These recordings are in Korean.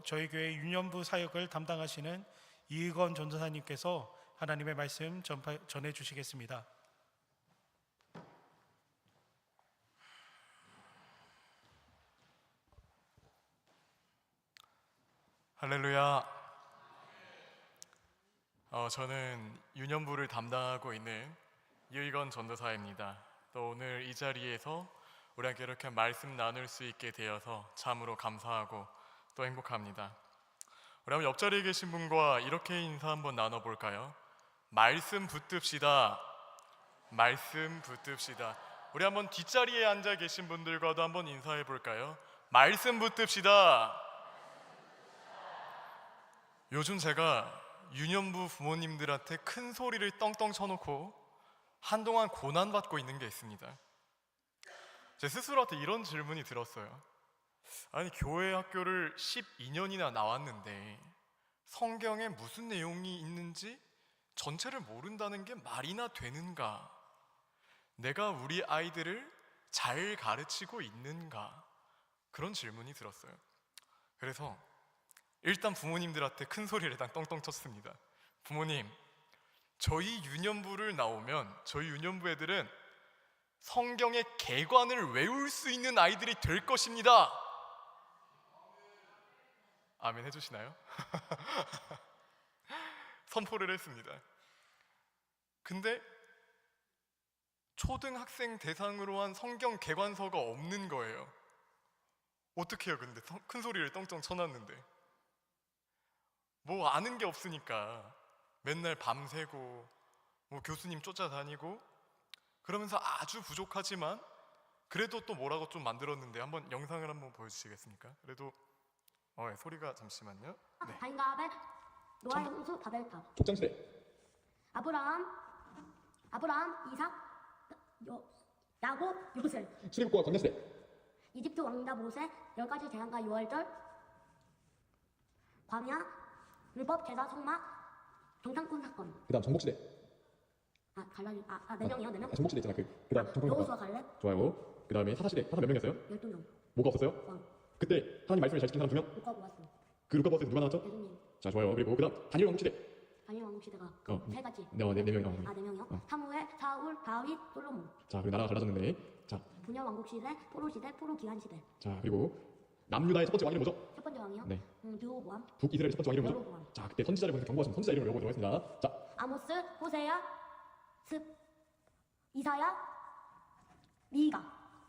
오늘도 저희 교회 유년부 사역을 담당하시는 이의건 전도사님께서 하나님의 말씀 전해 주시겠습니다. 할렐루야. 저는 유년부를 담당하고 있는 이의건 전도사입니다. 또 오늘 이 자리에서 우리 함께 이렇게 말씀 나눌 수 있게 되어서 참으로 감사하고 또 행복합니다. 우리 한번 옆자리에 계신 분과 이렇게 인사 한번 나눠볼까요? 말씀 붙듭시다. 말씀 붙듭시다. 우리 한번 뒷자리에 앉아 계신 분들과도 한번 인사해 볼까요? 말씀 붙듭시다. 요즘 제가 유년부 부모님들한테 큰 소리를 떵떵 쳐놓고 한동안 고난받고 있는 게 있습니다. 제 스스로한테 이런 질문이 들었어요. 아니, 교회 학교를 12년이나 나왔는데 성경에 무슨 내용이 있는지 전체를 모른다는 게 말이나 되는가? 내가 우리 아이들을 잘 가르치고 있는가? 그런 질문이 들었어요. 그래서 일단 부모님들한테 큰 소리를 일단 떵떵 쳤습니다. 부모님, 저희 유년부를 나오면 저희 유년부 애들은 성경의 개관을 외울 수 있는 아이들이 될 것입니다. 아멘 해주시나요? 선포를 했습니다. 근데 초등학생 대상으로 한 성경 개관서가 없는 거예요. 어떻게 해요? 근데 큰 소리를 떵떵 쳐놨는데 뭐 아는 게 없으니까 맨날 밤새고 뭐 교수님 쫓아다니고 그러면서 아주 부족하지만 그래도 또 뭐라고 좀 만들었는데 한번 영상을 한번 보여주시겠습니까? 그래도 소리가 잠시만요. 네. 가인과 아벨, 노아의 홍수, 바벨탑, 족장시대, 아브라함, 이삭, 야곱, 요셉, 출애굽과 광야시대, 이집트 왕자 모세, 10가지 재앙과 6월절, 광야, 율법, 제사, 성막, 정탐꾼 사건. 그 다음 정복시대. 네 명이요, 4명? 정복시대 있잖아. 그 다음 정복시대. 여호수아 갈렙, 좋아요. 그 다음에 사사시대. 사사 몇 명이었어요? 12명, 뭐가 없었어요? 왕, 그때 하나님 말씀을 잘 지킨 사람 2명? 루카 보아스, 그 루카버스에서 누가 나왔죠? 예수님, 자, 좋아요. 그리고 그 다음 다니엘 왕국시대. 다니엘 왕국 시대가 어. 3가지. 네 명이요. 4명이요? 사무엘, 사울, 다윗, 솔로몬. 자, 그리고 나라가 갈라졌는데. 자, 분열 왕국 시대, 포로 시대, 포로 기한 시대. 자, 그리고 남유다의 첫 번째 왕 이름 뭐죠? 첫 번째 왕이요? 네. 드호보암, 북이스라엘 첫 번째 왕 이름 뭐죠? 여로보암. 자, 그때 선지자를 보내서 경고하신 선지자 이름을 외워보도록 하겠습니다. 자, 아모스, 호세야, 이사야, 미가,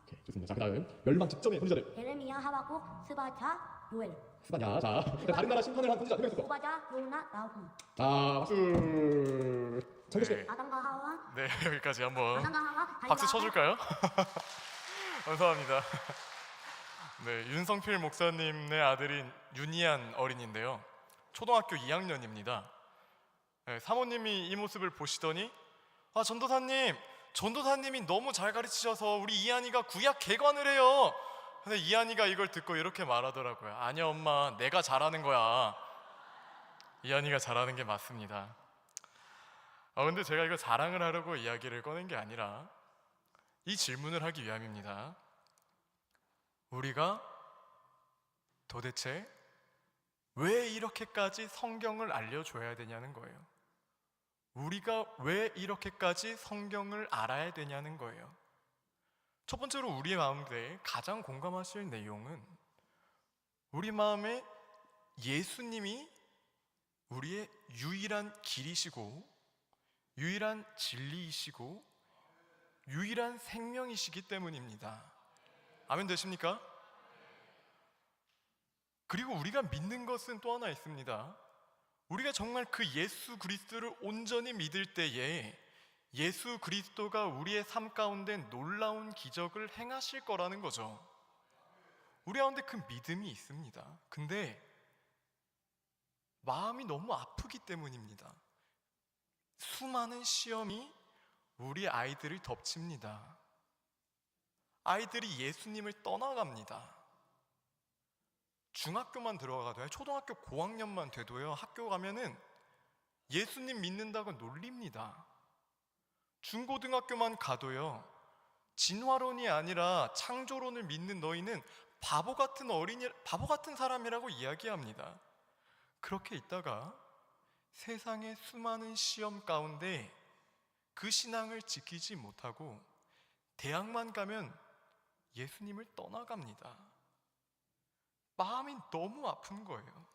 오케이, 좋습니다. 자, 그 다음 멸망 직전의 선지자들. 예레미야, 하박국, 스바자, 요엘, 스바냐. 자, 다른 나라 심판을 한 선지자 2명 있었어. 오바자, 요나, 나훔. 자, 박수. 청교시대. 아담과 하와, 네, 여기까지 한번 아담과 하와, 박수 쳐줄까요? 감사합니다. 네, 윤성필 목사님의 아들인 윤희안 어린인데요. 초등학교 2학년입니다. 네, 사모님이 이 모습을 보시더니 전도사님이 너무 잘 가르치셔서 우리 이한이가 구약 개관을 해요. 근데 이한이가 이걸 듣고 이렇게 말하더라고요. 아니야 엄마, 내가 잘하는 거야. 이한이가 잘하는 게 맞습니다. 근데 제가 이거 자랑을 하려고 이야기를 꺼낸 게 아니라 이 질문을 하기 위함입니다. 우리가 도대체 왜 이렇게까지 성경을 알려줘야 되냐는 거예요. 우리가 왜 이렇게까지 성경을 알아야 되냐는 거예요. 첫 번째로 우리의 마음에 가장 공감하실 내용은 우리 마음에 예수님이 우리의 유일한 길이시고 유일한 진리이시고 유일한 생명이시기 때문입니다. 아멘 되십니까? 그리고 우리가 믿는 것은 또 하나 있습니다. 우리가 정말 그 예수 그리스도를 온전히 믿을 때에 예수 그리스도가 우리의 삶 가운데 놀라운 기적을 행하실 거라는 거죠. 우리 가운데 그 믿음이 있습니다. 근데 마음이 너무 아프기 때문입니다. 수많은 시험이 우리 아이들을 덮칩니다. 아이들이 예수님을 떠나갑니다. 중학교만 들어가도요, 초등학교 고학년만 돼도요, 학교 가면은 예수님 믿는다고 놀립니다. 중고등학교만 가도요, 진화론이 아니라 창조론을 믿는 너희는 바보 같은 사람이라고 이야기합니다. 그렇게 있다가 세상의 수많은 시험 가운데 그 신앙을 지키지 못하고 대학만 가면 예수님을 떠나갑니다. 마음이 너무 아픈 거예요.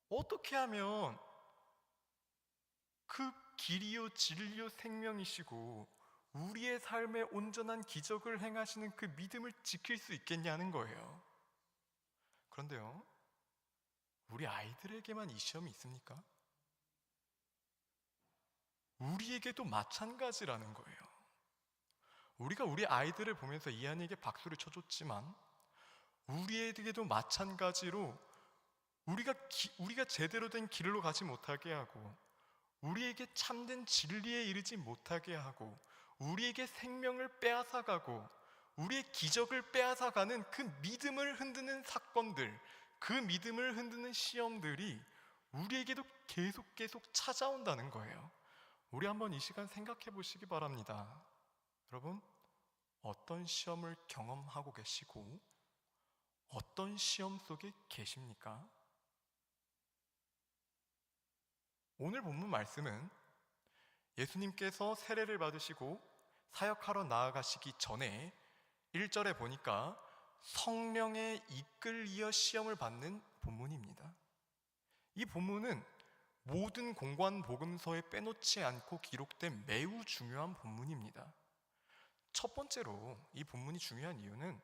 어떻게 하면 그 길이요 진리요 생명이시고 우리의 삶에 온전한 기적을 행하시는 그 믿음을 지킬 수 있겠냐는 거예요. 그런데요, 우리 아이들에게만 이 시험이 있습니까? 우리에게도 마찬가지라는 거예요. 우리가 우리 아이들을 보면서 이한이에게 박수를 쳐줬지만 우리에게도 마찬가지로 우리가 제대로 된 길로 가지 못하게 하고 우리에게 참된 진리에 이르지 못하게 하고 우리에게 생명을 빼앗아가고 우리의 기적을 빼앗아가는 그 믿음을 흔드는 사건들, 그 믿음을 흔드는 시험들이 우리에게도 계속 찾아온다는 거예요. 우리 한번 이 시간 생각해 보시기 바랍니다. 여러분, 어떤 시험을 경험하고 계시고 어떤 시험 속에 계십니까? 오늘 본문 말씀은 예수님께서 세례를 받으시고 사역하러 나아가시기 전에 1절에 보니까 성령에 이끌리어 시험을 받는 본문입니다. 이 본문은 모든 공관 복음서에 빼놓지 않고 기록된 매우 중요한 본문입니다. 첫 번째로 이 본문이 중요한 이유는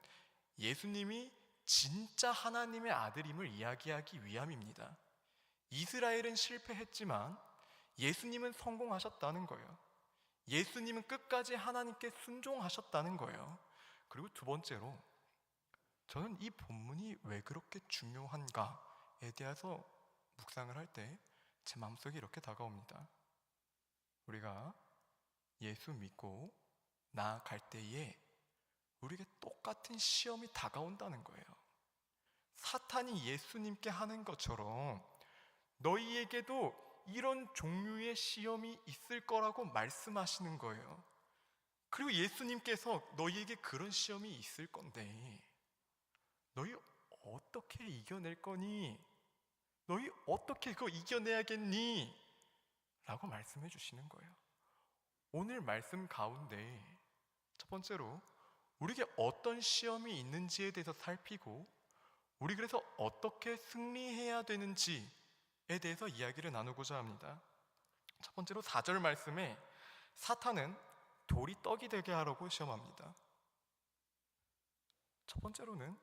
예수님이 진짜 하나님의 아들임을 이야기하기 위함입니다. 이스라엘은 실패했지만 예수님은 성공하셨다는 거예요. 예수님은 끝까지 하나님께 순종하셨다는 거예요. 그리고 두 번째로 저는 이 본문이 왜 그렇게 중요한가에 대해서 묵상을 할 때 제 마음속에 이렇게 다가옵니다. 우리가 예수 믿고 나아갈 때에 우리에게 똑같은 시험이 다가온다는 거예요. 사탄이 예수님께 하는 것처럼 너희에게도 이런 종류의 시험이 있을 거라고 말씀하시는 거예요. 그리고 예수님께서 너희에게 그런 시험이 있을 건데 너희 어떻게 이겨낼 거니? 너희 어떻게 그거 이겨내야겠니? 라고 말씀해 주시는 거예요. 오늘 말씀 가운데 첫 번째로 우리에게 어떤 시험이 있는지에 대해서 살피고 우리 그래서 어떻게 승리해야 되는지에 대해서 이야기를 나누고자 합니다. 첫 번째로 4절 말씀에 사탄은 돌이 떡이 되게 하려고 시험합니다. 첫 번째로는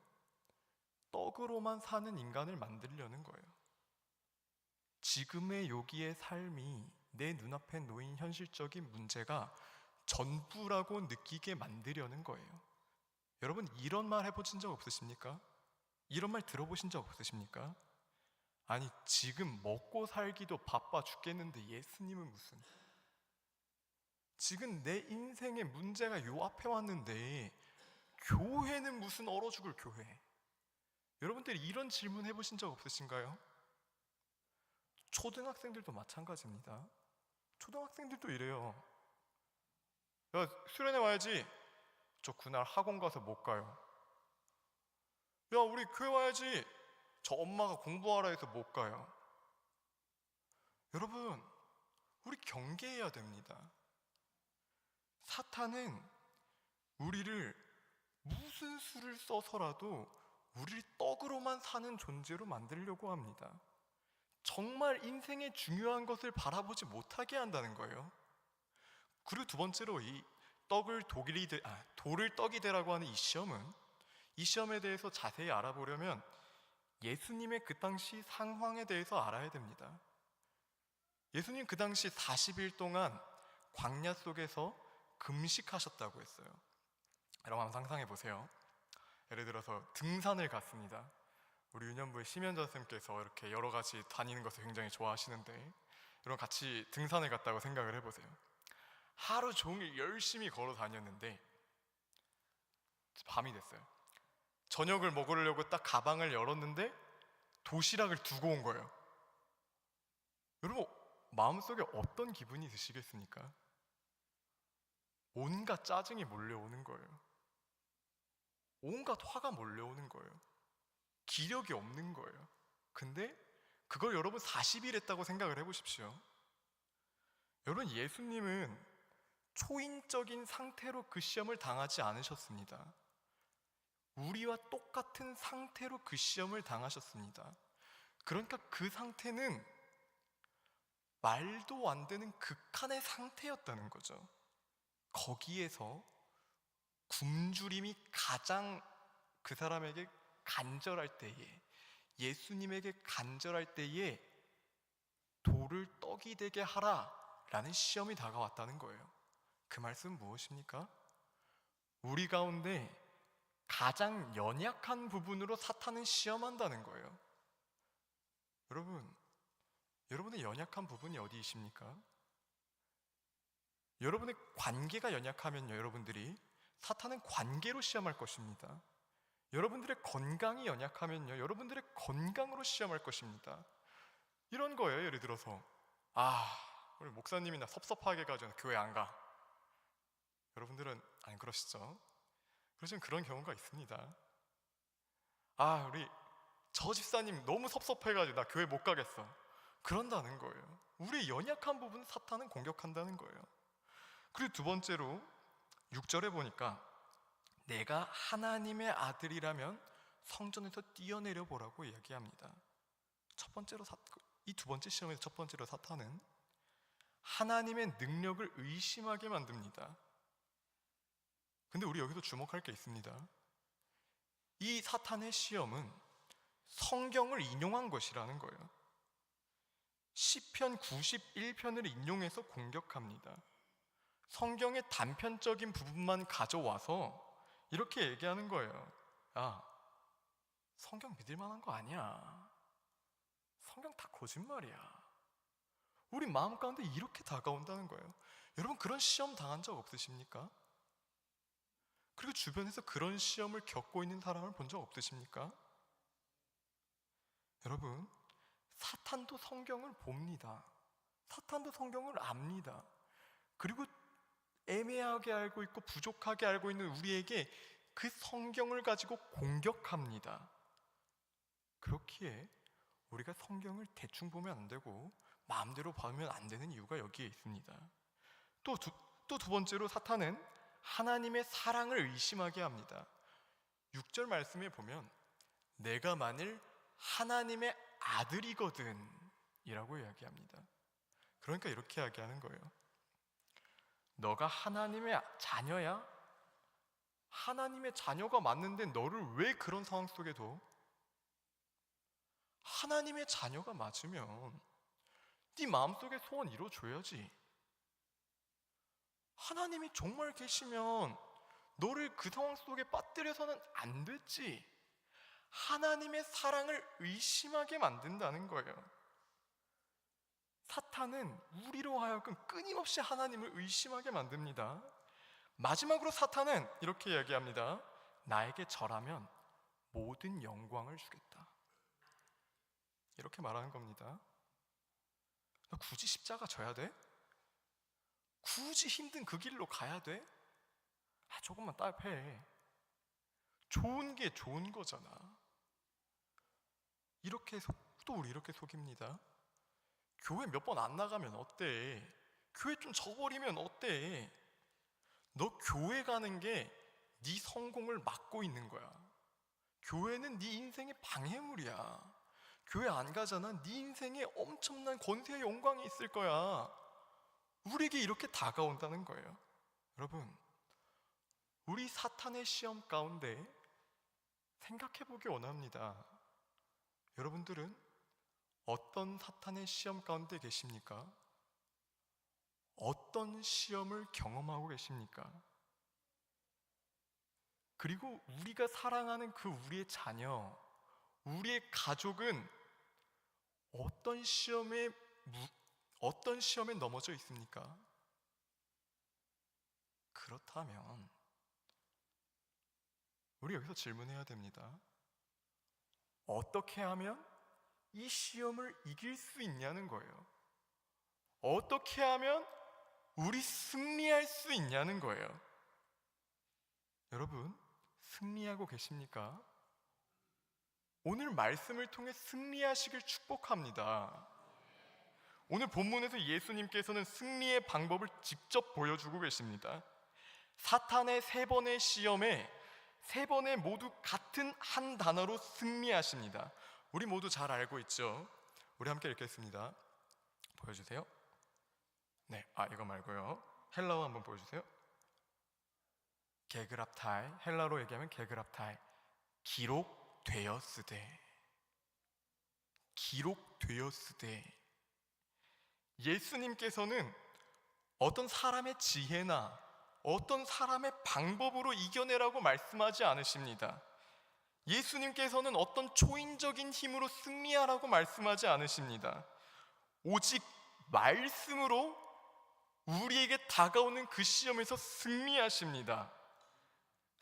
떡으로만 사는 인간을 만들려는 거예요. 지금의 여기의 삶이 내 눈앞에 놓인 현실적인 문제가 전부라고 느끼게 만들려는 거예요. 여러분, 이런 말 해보신 적 없으십니까? 이런 말 들어보신 적 없으십니까? 아니, 지금 먹고 살기도 바빠 죽겠는데 예수님은 무슨, 지금 내 인생의 문제가 요 앞에 왔는데 교회는 무슨 얼어 죽을 교회. 여러분들이 이런 질문 해보신 적 없으신가요? 초등학생들도 마찬가지입니다. 초등학생들도 이래요. 야, 수련회 와야지. 저 그날 학원 가서 못 가요. 야, 우리 교회 와야지. 저 엄마가 공부하라 해서 못 가요. 여러분, 우리 경계해야 됩니다. 사탄은 우리를 무슨 수를 써서라도 우리를 떡으로만 사는 존재로 만들려고 합니다. 정말 인생의 중요한 것을 바라보지 못하게 한다는 거예요. 그리고 두 번째로 이 돌을 떡이 되라고 하는 이 시험에 대해서 자세히 알아보려면 예수님의 그 당시 상황에 대해서 알아야 됩니다. 예수님 그 당시 40일 동안 광야 속에서 금식하셨다고 했어요. 여러분 한번 상상해 보세요. 예를 들어서 등산을 갔습니다. 우리 유년부의 심연자 쌤께서 이렇게 여러 가지 다니는 것을 굉장히 좋아하시는데 여러분 같이 등산을 갔다고 생각을 해보세요. 하루 종일 열심히 걸어 다녔는데 밤이 됐어요. 저녁을 먹으려고 딱 가방을 열었는데 도시락을 두고 온 거예요. 여러분 마음속에 어떤 기분이 드시겠습니까? 온갖 짜증이 몰려오는 거예요. 온갖 화가 몰려오는 거예요. 기력이 없는 거예요. 근데 그걸 여러분 40일 했다고 생각을 해보십시오. 여러분, 예수님은 초인적인 상태로 그 시험을 당하지 않으셨습니다. 우리와 똑같은 상태로 그 시험을 당하셨습니다. 그러니까 그 상태는 말도 안 되는 극한의 상태였다는 거죠. 거기에서 굶주림이 가장 그 사람에게 간절할 때에, 예수님에게 간절할 때에 돌을 떡이 되게 하라 라는 시험이 다가왔다는 거예요. 그 말씀은 무엇입니까? 우리 가운데 가장 연약한 부분으로 사탄은 시험한다는 거예요. 여러분의 연약한 부분이 어디이십니까? 여러분의 관계가 연약하면요, 여러분들이 사탄은 관계로 시험할 것입니다. 여러분들의 건강이 연약하면요, 여러분들의 건강으로 시험할 것입니다. 이런 거예요. 예를 들어서 우리 목사님이 나 섭섭하게 해가지고 교회 안 가. 여러분들은 안 그러시죠? 그러시면 그런 경우가 있습니다. 우리 저 집사님 너무 섭섭해가지고 나 교회 못 가겠어. 그런다는 거예요. 우리의 연약한 부분 사탄은 공격한다는 거예요. 그리고 두 번째로 6절에 보니까 내가 하나님의 아들이라면 성전에서 뛰어내려 보라고 이야기합니다. 이 두 번째 시험에서 첫 번째로 사탄은 하나님의 능력을 의심하게 만듭니다. 근데 우리 여기서 주목할 게 있습니다. 이 사탄의 시험은 성경을 인용한 것이라는 거예요. 시편 91편을 인용해서 공격합니다. 성경의 단편적인 부분만 가져와서 이렇게 얘기하는 거예요. 성경 믿을 만한 거 아니야. 성경 다 거짓말이야. 우리 마음 가운데 이렇게 다가온다는 거예요. 여러분, 그런 시험 당한 적 없으십니까? 그리고 주변에서 그런 시험을 겪고 있는 사람을 본 적 없으십니까? 여러분, 사탄도 성경을 봅니다. 사탄도 성경을 압니다. 그리고 애매하게 알고 있고 부족하게 알고 있는 우리에게 그 성경을 가지고 공격합니다. 그렇기에 우리가 성경을 대충 보면 안 되고 마음대로 보면 안 되는 이유가 여기에 있습니다. 또 두 번째로 사탄은 하나님의 사랑을 의심하게 합니다. 6절 말씀에 보면 내가 만일 하나님의 아들이거든 이라고 이야기합니다. 그러니까 이렇게 이야기하는 거예요. 너가 하나님의 자녀야? 하나님의 자녀가 맞는데 너를 왜 그런 상황 속에 둬? 하나님의 자녀가 맞으면 네 마음속의 소원 이루어줘야지. 하나님이 정말 계시면 너를 그 상황 속에 빠뜨려서는 안 됐지. 하나님의 사랑을 의심하게 만든다는 거예요. 사탄은 우리로 하여금 끊임없이 하나님을 의심하게 만듭니다. 마지막으로 사탄은 이렇게 이야기합니다. 나에게 절하면 모든 영광을 주겠다. 이렇게 말하는 겁니다. 너 굳이 십자가 져야 돼? 굳이 힘든 그 길로 가야 돼? 조금만 따입해. 좋은 게 좋은 거잖아. 우리 이렇게 속입니다. 교회 몇 번 안 나가면 어때? 교회 좀 져버리면 어때? 너 교회 가는 게 네 성공을 막고 있는 거야. 교회는 네 인생의 방해물이야. 교회 안 가잖아. 네 인생에 엄청난 권세의 영광이 있을 거야. 우리에게 이렇게 다가온다는 거예요. 여러분, 우리 사탄의 시험 가운데 생각해 보기 원합니다. 여러분들은 어떤 사탄의 시험 가운데 계십니까? 어떤 시험을 경험하고 계십니까? 그리고 우리가 사랑하는 그 우리의 자녀, 우리의 가족은 어떤 시험에 넘어져 있습니까? 그렇다면 우리 여기서 질문해야 됩니다. 어떻게 하면 이 시험을 이길 수 있냐는 거예요. 어떻게 하면 우리 승리할 수 있냐는 거예요. 여러분, 승리하고 계십니까? 오늘 말씀을 통해 승리하시길 축복합니다. 오늘 본문에서 예수님께서는 승리의 방법을 직접 보여주고 계십니다. 사탄의 3번의 시험에 3번에 모두 같은 한 단어로 승리하십니다. 우리 모두 잘 알고 있죠? 우리 함께 읽겠습니다. 보여주세요. 네, 이거 말고요. 헬라어 한번 보여주세요. 게그랍타이, 헬라로 얘기하면 게그랍타이, 기록되었으되. 기록되었으되. 예수님께서는 어떤 사람의 지혜나 어떤 사람의 방법으로 이겨내라고 말씀하지 않으십니다. 예수님께서는 어떤 초인적인 힘으로 승리하라고 말씀하지 않으십니다. 오직 말씀으로 우리에게 다가오는 그 시험에서 승리하십니다.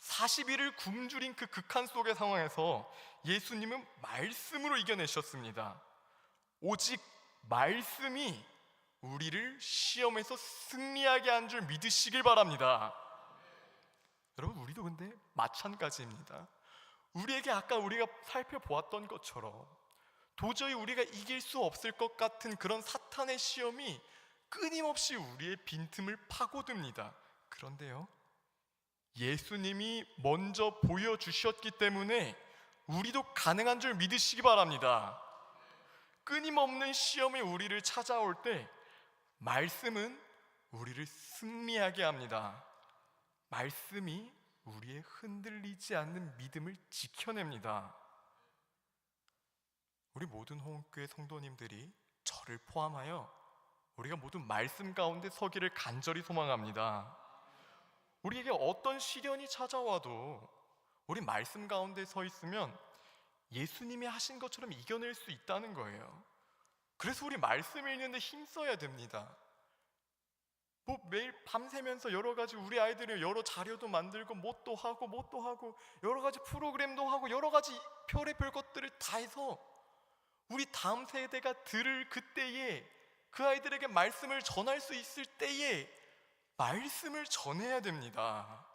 40일을 굶주린 그 극한 속의 상황에서 예수님은 말씀으로 이겨내셨습니다. 오직 말씀이 우리를 시험에서 승리하게 한 줄 믿으시길 바랍니다. 여러분, 우리도 근데 마찬가지입니다. 우리에게 아까 우리가 살펴보았던 것처럼 도저히 우리가 이길 수 없을 것 같은 그런 사탄의 시험이 끊임없이 우리의 빈틈을 파고듭니다. 그런데요, 예수님이 먼저 보여주셨기 때문에 우리도 가능한 줄 믿으시기 바랍니다. 끊임없는 시험이 우리를 찾아올 때 말씀은 우리를 승리하게 합니다. 말씀이 우리의 흔들리지 않는 믿음을 지켜냅니다. 우리 모든 호흡교회 성도님들이 저를 포함하여 우리가 모두 말씀 가운데 서기를 간절히 소망합니다. 우리에게 어떤 시련이 찾아와도 우리 말씀 가운데 서 있으면 예수님이 하신 것처럼 이겨낼 수 있다는 거예요. 그래서 우리 말씀 읽는데 힘써야 됩니다. 매일 밤새면서 여러 가지 우리 아이들이 여러 자료도 만들고 뭣도 하고 여러 가지 프로그램도 하고 여러 가지 별의별 것들을 다 해서 우리 다음 세대가 들을 그때에 그 아이들에게 말씀을 전할 수 있을 때에 말씀을 전해야 됩니다.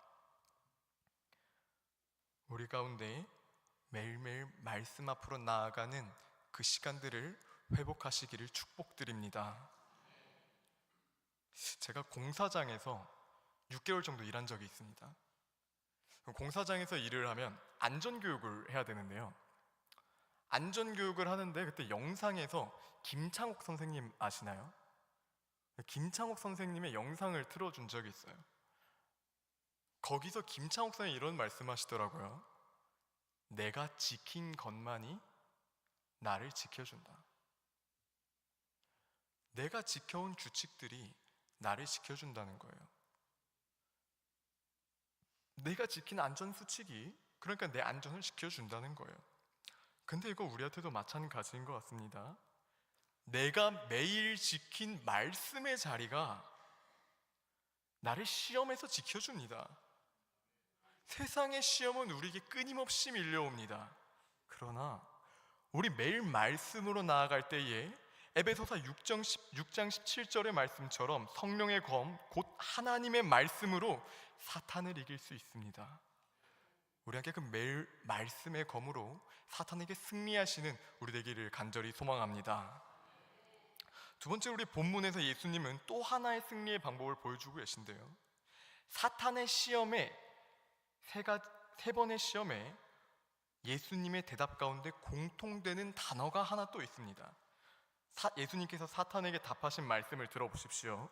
우리 가운데 매일매일 말씀 앞으로 나아가는 그 시간들을 회복하시기를 축복드립니다. 제가 공사장에서 6개월 정도 일한 적이 있습니다. 공사장에서 일을 하면 안전교육을 해야 되는데요, 안전교육을 하는데 그때 영상에서 김창옥 선생님 아시나요? 김창옥 선생님의 영상을 틀어준 적이 있어요. 거기서 김창옥 선생님이 이런 말씀하시더라고요. 내가 지킨 것만이 나를 지켜준다. 내가 지켜온 규칙들이 나를 지켜준다는 거예요. 내가 지킨 안전수칙이 그러니까 내 안전을 지켜준다는 거예요. 근데 이거 우리한테도 마찬가지인 것 같습니다. 내가 매일 지킨 말씀의 자리가 나를 시험에서 지켜줍니다. 세상의 시험은 우리에게 끊임없이 밀려옵니다. 그러나 우리 매일 말씀으로 나아갈 때에 에베소서 6장 17절의 말씀처럼 성령의 검 곧 하나님의 말씀으로 사탄을 이길 수 있습니다. 우리에게 그 매일 말씀의 검으로 사탄에게 승리하시는 우리 되기를 간절히 소망합니다. 두 번째, 우리 본문에서 예수님은 또 하나의 승리의 방법을 보여주고 계신데요, 사탄의 시험에 세 번의 시험에 예수님의 대답 가운데 공통되는 단어가 하나 또 있습니다. 예수님께서 사탄에게 답하신 말씀을 들어보십시오.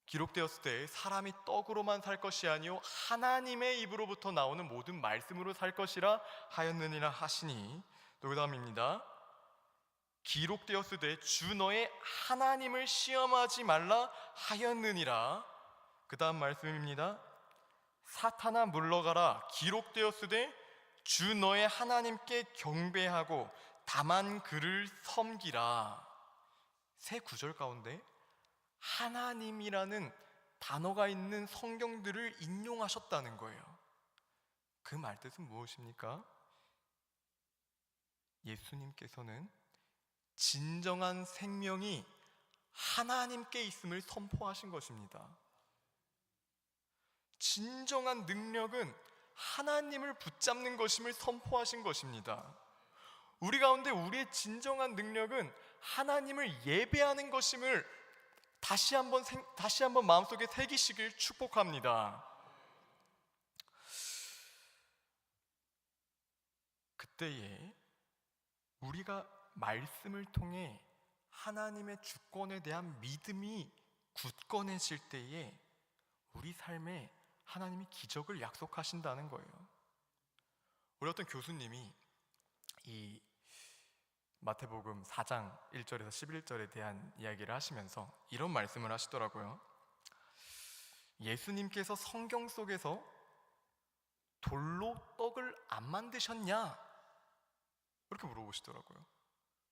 기록되었을 때 사람이 떡으로만 살 것이 아니요 하나님의 입으로부터 나오는 모든 말씀으로 살 것이라 하였느니라 하시니, 또 그 다음입니다. 기록되었을 때 주 너의 하나님을 시험하지 말라 하였느니라. 그 다음 말씀입니다. 사탄아 물러가라. 기록되었을 때 주 너의 하나님께 경배하고 다만 그를 섬기라. 세 구절 가운데 하나님이라는 단어가 있는 성경들을 인용하셨다는 거예요. 그 말뜻은 무엇입니까? 예수님께서는 진정한 생명이 하나님께 있음을 선포하신 것입니다. 진정한 능력은 하나님을 붙잡는 것임을 선포하신 것입니다. 우리 가운데 우리의 진정한 능력은 하나님을 예배하는 것임을 다시 한번 마음속에 새기시길 축복합니다. 그때에 우리가 말씀을 통해 하나님의 주권에 대한 믿음이 굳건해질 때에 우리 삶에 하나님이 기적을 약속하신다는 거예요. 우리 어떤 교수님이 이 마태복음 4장 1절에서 11절에 대한 이야기를 하시면서 이런 말씀을 하시더라고요. 예수님께서 성경 속에서 돌로 떡을 안 만드셨냐? 이렇게 물어보시더라고요.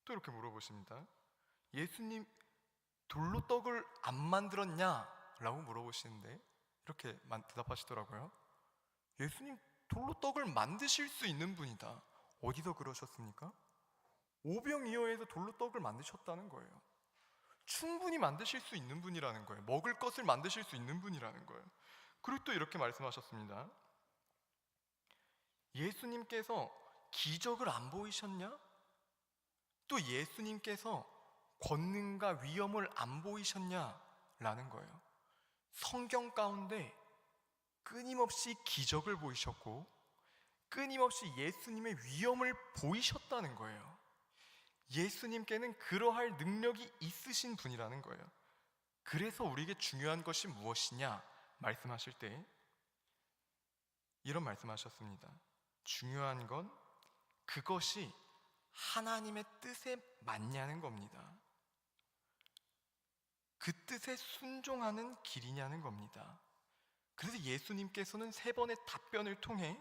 또 이렇게 물어보십니다. 예수님 돌로 떡을 안 만들었냐? 라고 물어보시는데 이렇게 대답하시더라고요. 예수님 돌로 떡을 만드실 수 있는 분이다. 어디서 그러셨습니까? 오병이어에서 돌로 떡을 만드셨다는 거예요. 충분히 만드실 수 있는 분이라는 거예요. 먹을 것을 만드실 수 있는 분이라는 거예요. 그리고 또 이렇게 말씀하셨습니다. 예수님께서 기적을 안 보이셨냐? 또 예수님께서 권능과 위엄을 안 보이셨냐? 라는 거예요. 성경 가운데 끊임없이 기적을 보이셨고 끊임없이 예수님의 위엄을 보이셨다는 거예요. 예수님께는 그러할 능력이 있으신 분이라는 거예요. 그래서 우리에게 중요한 것이 무엇이냐 말씀하실 때 이런 말씀하셨습니다. 중요한 건 그것이 하나님의 뜻에 맞냐는 겁니다. 그 뜻에 순종하는 길이냐는 겁니다. 그래서 예수님께서는 3번의 답변을 통해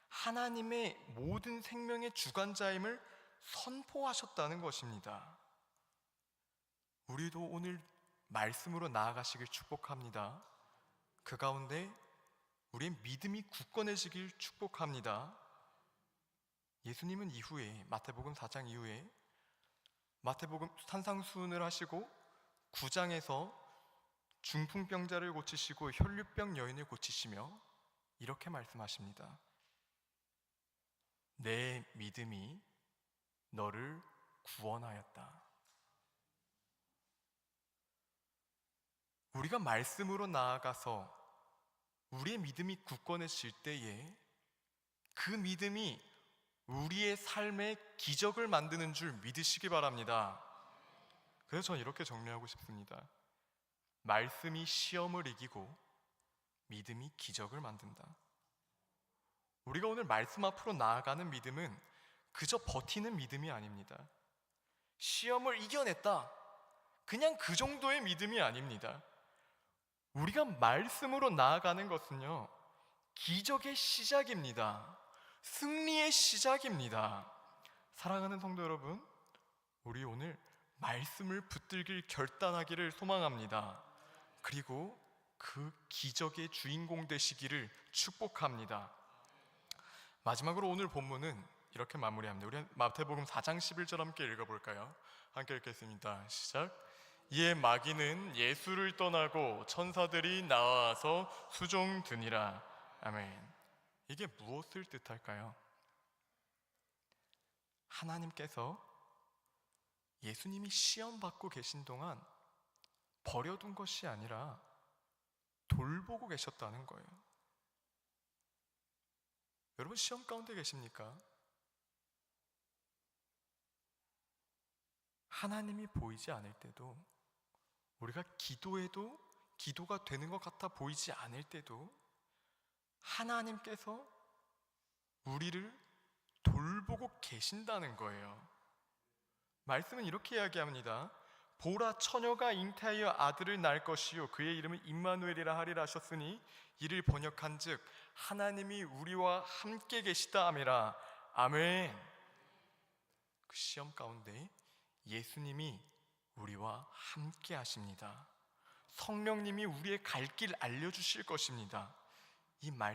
하나님의 모든 생명의 주관자임을 선포하셨다는 것입니다. 우리도 오늘 말씀으로 나아가시길 축복합니다. 그 가운데 우리의 믿음이 굳건해지길 축복합니다. 예수님은 이후에 마태복음 4장 이후에 마태복음 산상수훈을 하시고 9장에서 중풍병자를 고치시고 혈류병 여인을 고치시며 이렇게 말씀하십니다. 내 믿음이 너를 구원하였다. 우리가 말씀으로 나아가서 우리의 믿음이 굳건해질 때에 그 믿음이 우리의 삶에 기적을 만드는 줄 믿으시기 바랍니다. 그래서 저는 이렇게 정리하고 싶습니다. 말씀이 시험을 이기고 믿음이 기적을 만든다. 우리가 오늘 말씀 앞으로 나아가는 믿음은 그저 버티는 믿음이 아닙니다. 시험을 이겨냈다. 그냥 그 정도의 믿음이 아닙니다. 우리가 말씀으로 나아가는 것은요, 기적의 시작입니다. 승리의 시작입니다. 사랑하는 성도 여러분, 우리 오늘 말씀을 붙들길 결단하기를 소망합니다. 그리고 그 기적의 주인공 되시기를 축복합니다. 마지막으로 오늘 본문은 이렇게 마무리합니다. 우리 마태복음 4장 11절 함께 읽어볼까요? 함께 읽겠습니다. 시작. 이에 마귀는 예수를 떠나고 천사들이 나와서 수종드니라. 아멘. 이게 무엇을 뜻할까요? 하나님께서 예수님이 시험받고 계신 동안 버려둔 것이 아니라 돌보고 계셨다는 거예요. 여러분 시험 가운데 계십니까? 하나님이 보이지 않을 때도, 우리가 기도해도 기도가 되는 것 같아 보이지 않을 때도 하나님께서 우리를 돌보고 계신다는 거예요. 말씀은 이렇게 이야기합니다. 보라, 처녀가 잉태하여 아들을 낳을 것이요 그의 이름은 임마누엘이라 하리라 하셨으니 이를 번역한즉 하나님이 우리와 함께 계시다 하미라. 아멘. 그 시험 가운데 예수님이 우리와 함께 하십니다. 성령님이 우리의 갈 길 알려주실 것입니다. 이 말씀